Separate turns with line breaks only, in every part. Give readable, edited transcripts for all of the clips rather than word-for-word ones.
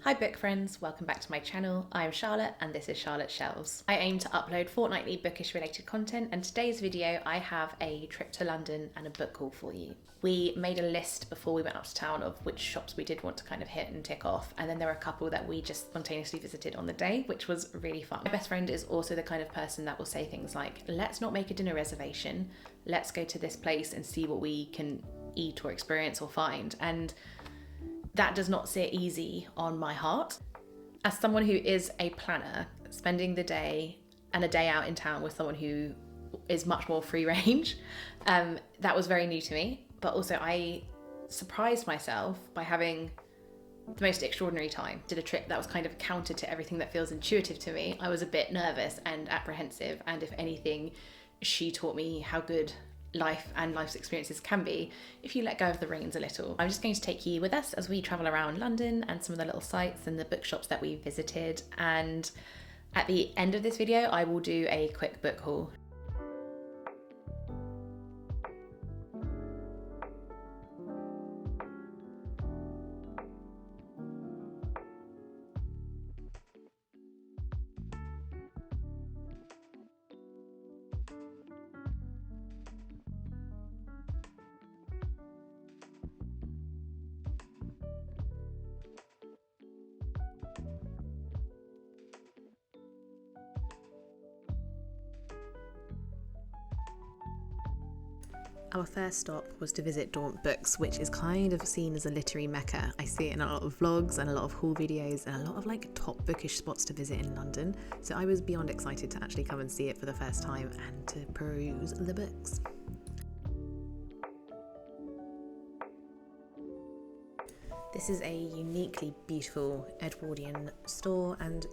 Hi book friends, welcome back to my channel. I am Charlotte and this is Charlotteshelves. I aim to upload fortnightly bookish related content, and today's video I have a trip to London and a book haul for you. We made a list before we went up to town of which shops we did want to kind of hit and tick off, and then there were a couple that we just spontaneously visited on the day, which was really fun. My best friend is also the kind of person that will say things like, let's not make a dinner reservation, let's go to this place and see what we can eat or experience or find. And that does not sit easy on my heart. As someone who is a planner, spending the day and a day out in town with someone who is much more free range, that was very new to me. But also I surprised myself by having the most extraordinary time. Did a trip that was kind of counter to everything that feels intuitive to me. I was a bit nervous and apprehensive, and if anything, she taught me how good life and life's experiences can be if you let go of the reins a little. I'm just going to take you with us as we travel around London and some of the little sites and the bookshops that we visited, and at the end of this video I will do a quick book haul. Our first stop was to visit Daunt Books, which is kind of seen as a literary mecca. I see it in a lot of vlogs and a lot of haul videos and a lot of like top bookish spots to visit in London. So I was beyond excited to actually come and see it for the first time and to peruse the books. This is a uniquely beautiful Edwardian store, and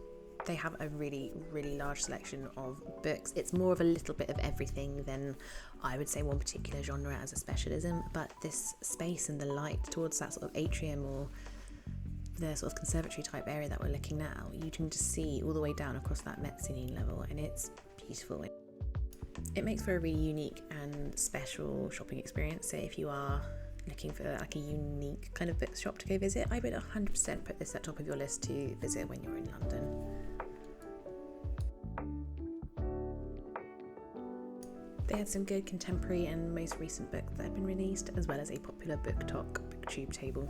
they have a really large selection of books. It's more of a little bit of everything than I would say one particular genre as a specialism, but this space and the light towards that sort of atrium or the sort of conservatory type area that we're looking now, you can just see all the way down across that mezzanine level, and it's beautiful. It makes for a really unique and special shopping experience. So if you are looking for like a unique kind of bookshop to go visit, I would 100% put this at top of your list to visit when you're in London. They had some good contemporary and most recent books that had been released, as well as a popular booktube table.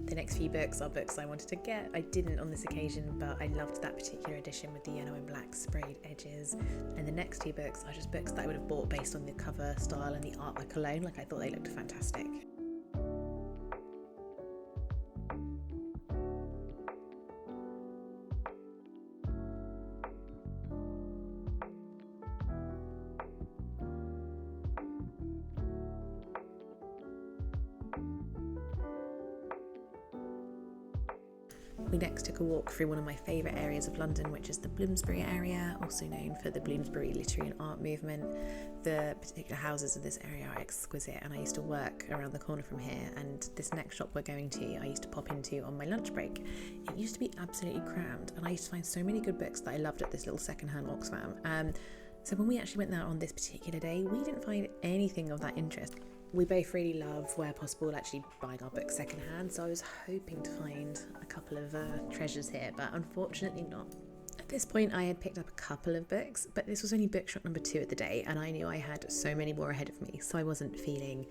The next few books are books I wanted to get. I didn't on this occasion, but I loved that particular edition with the yellow and black sprayed edges. And the next two books are just books that I would have bought based on the cover style and the artwork alone. Like, I thought they looked fantastic. We next took a walk through one of my favourite areas of London, which is the Bloomsbury area, also known for the Bloomsbury literary and art movement. The particular houses of this area are exquisite, and I used to work around the corner from here, and this next shop we're going to I used to pop into on my lunch break. It used to be absolutely crammed, and I used to find so many good books that I loved at this little secondhand Oxfam. So when we actually went there on this particular day, we didn't find anything of that interest. We both really love, where possible, actually buying our books secondhand, so I was hoping to find a couple of treasures here, but unfortunately not. At this point I had picked up a couple of books, but this was only bookshop number 2 of the day, and I knew I had so many more ahead of me, so I wasn't feeling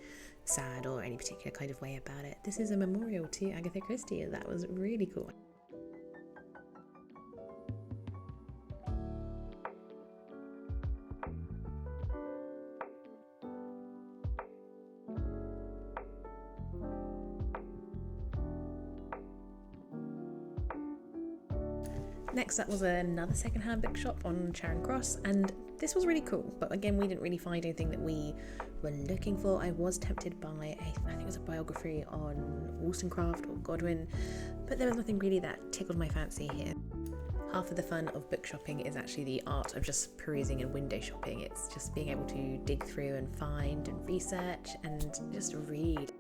sad or any particular kind of way about it. This is a memorial to Agatha Christie, and that was really cool. Next up was another secondhand bookshop on Charing Cross, and this was really cool, but again we didn't really find anything that we were looking for. I was tempted by I think it was a biography on Wollstonecraft or Godwin, but there was nothing really that tickled my fancy here. Half of the fun of book shopping is actually the art of just perusing and window shopping. It's just being able to dig through and find and research and just read.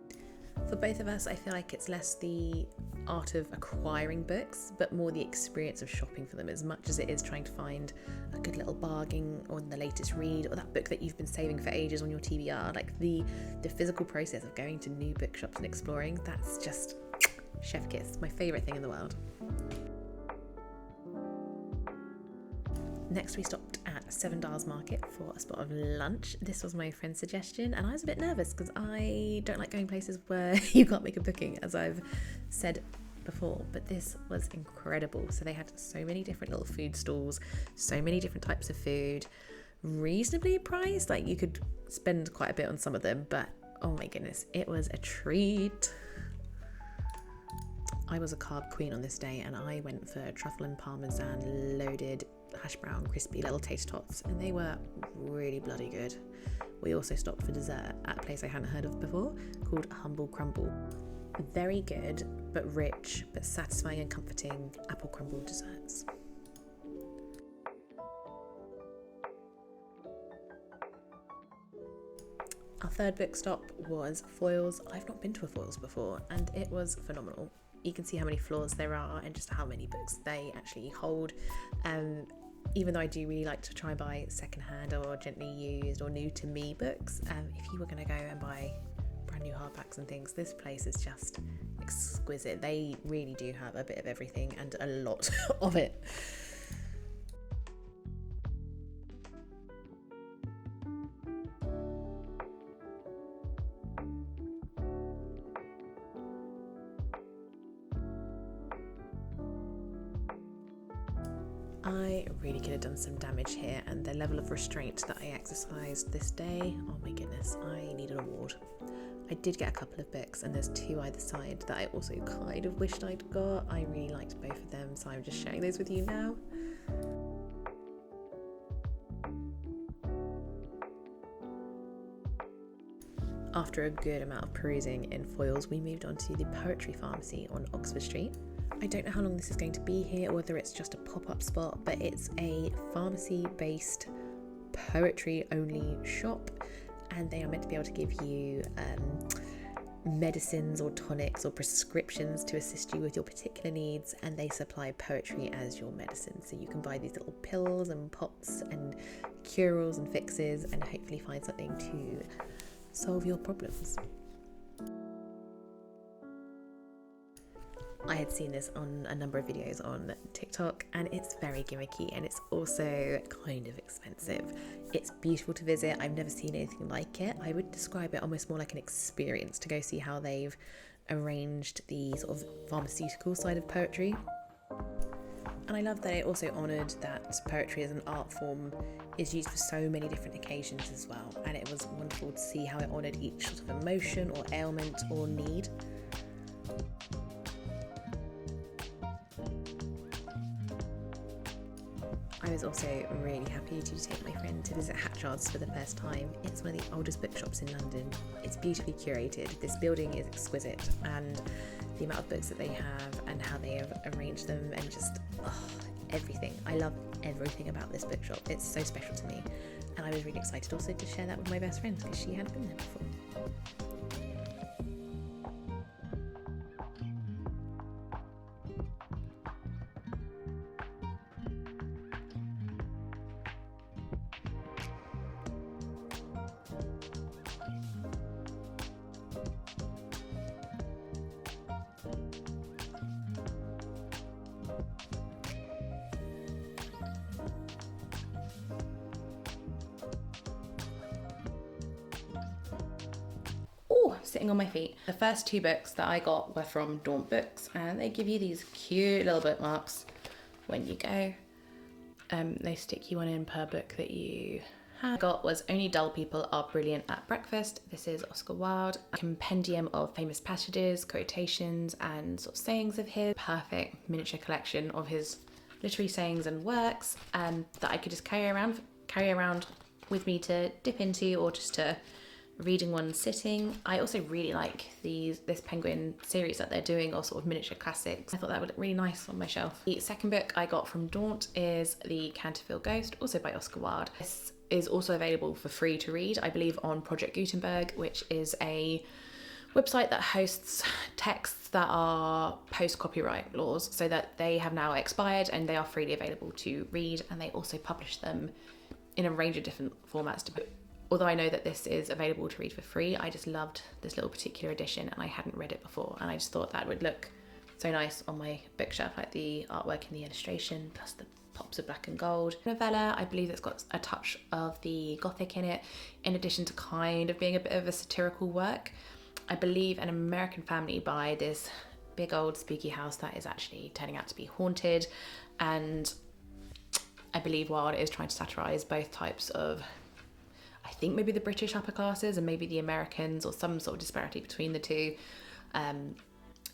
For both of us, I feel like it's less the art of acquiring books, but more the experience of shopping for them, as much as it is trying to find a good little bargain on the latest read or that book that you've been saving for ages on your TBR. Like the physical process of going to new bookshops and exploring, that's just Chef kiss, my favourite thing in the world. Next we stopped at Seven Dials Market for a spot of lunch. This was my friend's suggestion and I was a bit nervous because I don't like going places where you can't make a booking, as I've said before, but this was incredible. So they had so many different little food stalls, so many different types of food, reasonably priced, like you could spend quite a bit on some of them, but oh my goodness, it was a treat. I was a carb queen on this day and I went for truffle and parmesan loaded hash brown crispy little tater tots and they were really bloody good. We also stopped for dessert at a place I hadn't heard of before called Humble Crumble. Very good but rich but satisfying and comforting apple crumble desserts. Our third book stop was Foyles. I've not been to a Foyles before and it was phenomenal. You can see how many floors there are and just how many books they actually hold. Even though I do really like to try and buy secondhand or gently used or new to me books, if you were going to go and buy brand new hardbacks and things, this place is just exquisite. They really do have a bit of everything and a lot of it. I really could have done some damage here, and the level of restraint that I exercised this day, oh my goodness, I need an award. I did get a couple of books and there's two either side that I also kind of wished I'd got. I really liked both of them, so I'm just sharing those with you now. After a good amount of perusing in Foyles, we moved on to the Poetry Pharmacy on Oxford Street. I don't know how long this is going to be here or whether it's just a pop-up spot, but it's a pharmacy-based poetry-only shop, and they are meant to be able to give you medicines or tonics or prescriptions to assist you with your particular needs, and they supply poetry as your medicine. So you can buy these little pills and pots and cure-alls and fixes and hopefully find something to solve your problems. I had seen this on a number of videos on TikTok and it's very gimmicky and it's also kind of expensive. It's beautiful to visit. I've never seen anything like it. I would describe it almost more like an experience to go see how they've arranged the sort of pharmaceutical side of poetry. And I love that it also honoured that poetry as an art form is used for so many different occasions as well. And it was wonderful to see how it honoured each sort of emotion or ailment or need. I was also really happy to take my friend to visit Hatchards for the first time. It's one of the oldest bookshops in London. It's beautifully curated. This building is exquisite, and the amount of books that they have and how they have arranged them and just everything. I love everything about this bookshop. It's so special to me, and I was really excited also to share that with my best friend because she hadn't been there before. Sitting on my feet. The first two books that I got were from Daunt Books, and they give you these cute little bookmarks when you go. They stick you one in per book that you have. I got was Only Dull People Are Brilliant at Breakfast. This is Oscar Wilde, a compendium of famous passages, quotations and sort of sayings of his. Perfect miniature collection of his literary sayings and works, and that I could just carry around with me to dip into or just to reading one sitting. I also really like this Penguin series that they're doing, or sort of miniature classics. I thought that would look really nice on my shelf. The second book I got from Daunt is The Canterville Ghost, also by Oscar Wilde. This is also available for free to read, I believe, on Project Gutenberg, which is a website that hosts texts that are post-copyright laws, so that they have now expired and they are freely available to read, and they also publish them in a range of different formats. Although I know that this is available to read for free, I just loved this little particular edition and I hadn't read it before, and I just thought that would look so nice on my bookshelf, like the artwork and the illustration, plus the pops of black and gold. Novella, I believe it's got a touch of the Gothic in it, in addition to kind of being a bit of a satirical work. I believe An American Family by this big old spooky house that is actually turning out to be haunted, and I believe Wilde is trying to satirise both types of, I think maybe the British upper classes and maybe the Americans, or some sort of disparity between the two.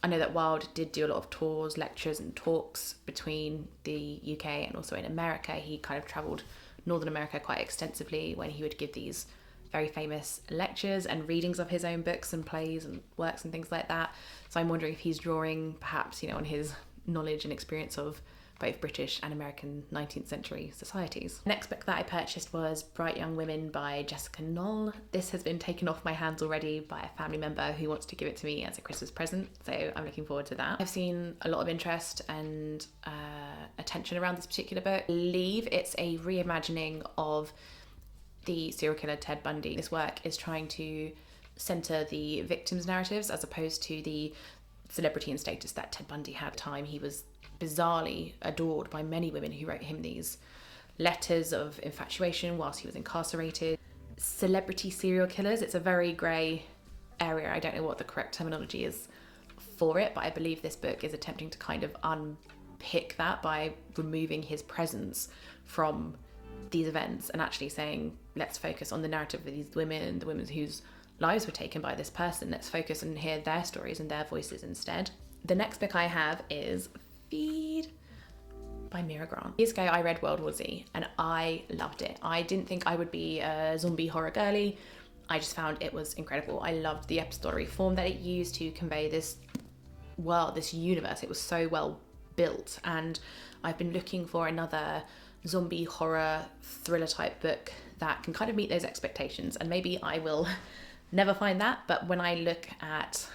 I know that Wilde did do a lot of tours, lectures and talks between the UK and also in America. He kind of travelled Northern America quite extensively when he would give these very famous lectures and readings of his own books and plays and works and things like that. So I'm wondering if he's drawing perhaps, on his knowledge and experience of both British and American 19th century societies. The next book that I purchased was Bright Young Women by Jessica Knoll. This has been taken off my hands already by a family member who wants to give it to me as a Christmas present, so I'm looking forward to that. I've seen a lot of interest and attention around this particular book. I believe it's a reimagining of the serial killer Ted Bundy. This work is trying to centre the victims' narratives as opposed to the celebrity and status that Ted Bundy had at the time. He was bizarrely adored by many women who wrote him these letters of infatuation whilst he was incarcerated. Celebrity serial killers, it's a very grey area. I don't know what the correct terminology is for it, but I believe this book is attempting to kind of unpick that by removing his presence from these events and actually saying, let's focus on the narrative of these women, the women whose lives were taken by this person. Let's focus and hear their stories and their voices instead. The next book I have is Feed by Mira Grant. Years ago I read World War Z and I loved it. I didn't think I would be a zombie horror girly. I just found it was incredible. I loved the epistolary form that it used to convey this world, this universe. It was so well built, and I've been looking for another zombie horror thriller type book that can kind of meet those expectations, and maybe I will never find that. But when I look at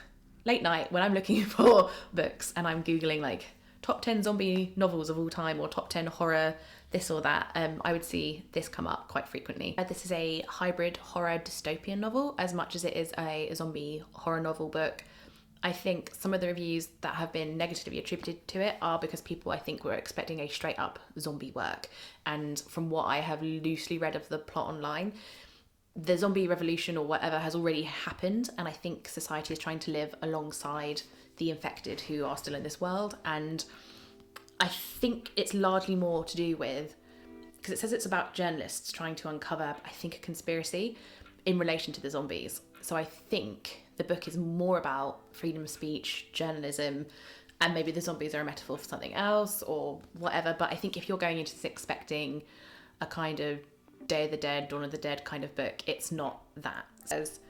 late night, when I'm looking for books and I'm Googling like top 10 zombie novels of all time or top 10 horror this or that, I would see this come up quite frequently. This is a hybrid horror dystopian novel as much as it is a zombie horror novel book. I think some of the reviews that have been negatively attributed to it are because people, I think, were expecting a straight up zombie work. And from what I have loosely read of the plot online, the zombie revolution or whatever has already happened, and I think society is trying to live alongside the infected who are still in this world. And I think it's largely more to do with, because it says it's about journalists trying to uncover, I think, a conspiracy in relation to the zombies. So I think the book is more about freedom of speech, journalism, and maybe the zombies are a metaphor for something else or whatever. But I think if you're going into this expecting a kind of Day of the Dead, Dawn of the Dead kind of book, it's not that. As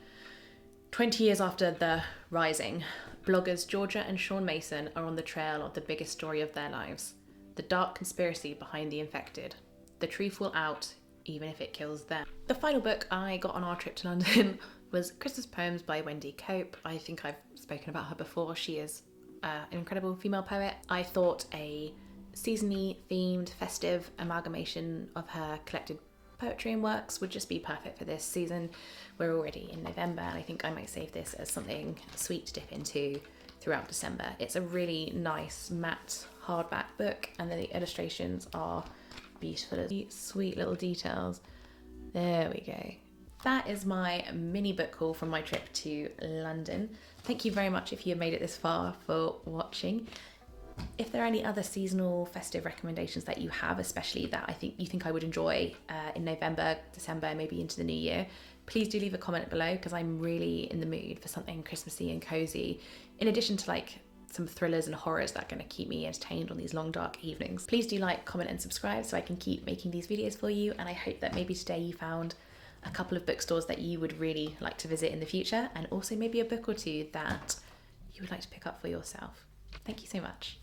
20 years after the Rising, bloggers Georgia and Sean Mason are on the trail of the biggest story of their lives, the dark conspiracy behind the infected. The truth will out, even if it kills them. The final book I got on our trip to London was Christmas Poems by Wendy Cope. I think I've spoken about her before. She is an incredible female poet. I thought a seasonally themed, festive amalgamation of her collected poetry and works would just be perfect for this season. We're already in November, and I think I might save this as something sweet to dip into throughout December. It's a really nice matte hardback book, and then the illustrations are beautiful, sweet little details. There we go. That is my mini book haul from my trip to London. Thank you very much if you have made it this far for watching. If there are any other seasonal festive recommendations that you have, especially that you think I would enjoy in November, December, maybe into the new year, please do leave a comment below, because I'm really in the mood for something Christmassy and cozy, in addition to like some thrillers and horrors that are going to keep me entertained on these long dark evenings. Please do like, comment and subscribe so I can keep making these videos for you, and I hope that maybe today you found a couple of bookstores that you would really like to visit in the future, and also maybe a book or two that you would like to pick up for yourself. Thank you so much.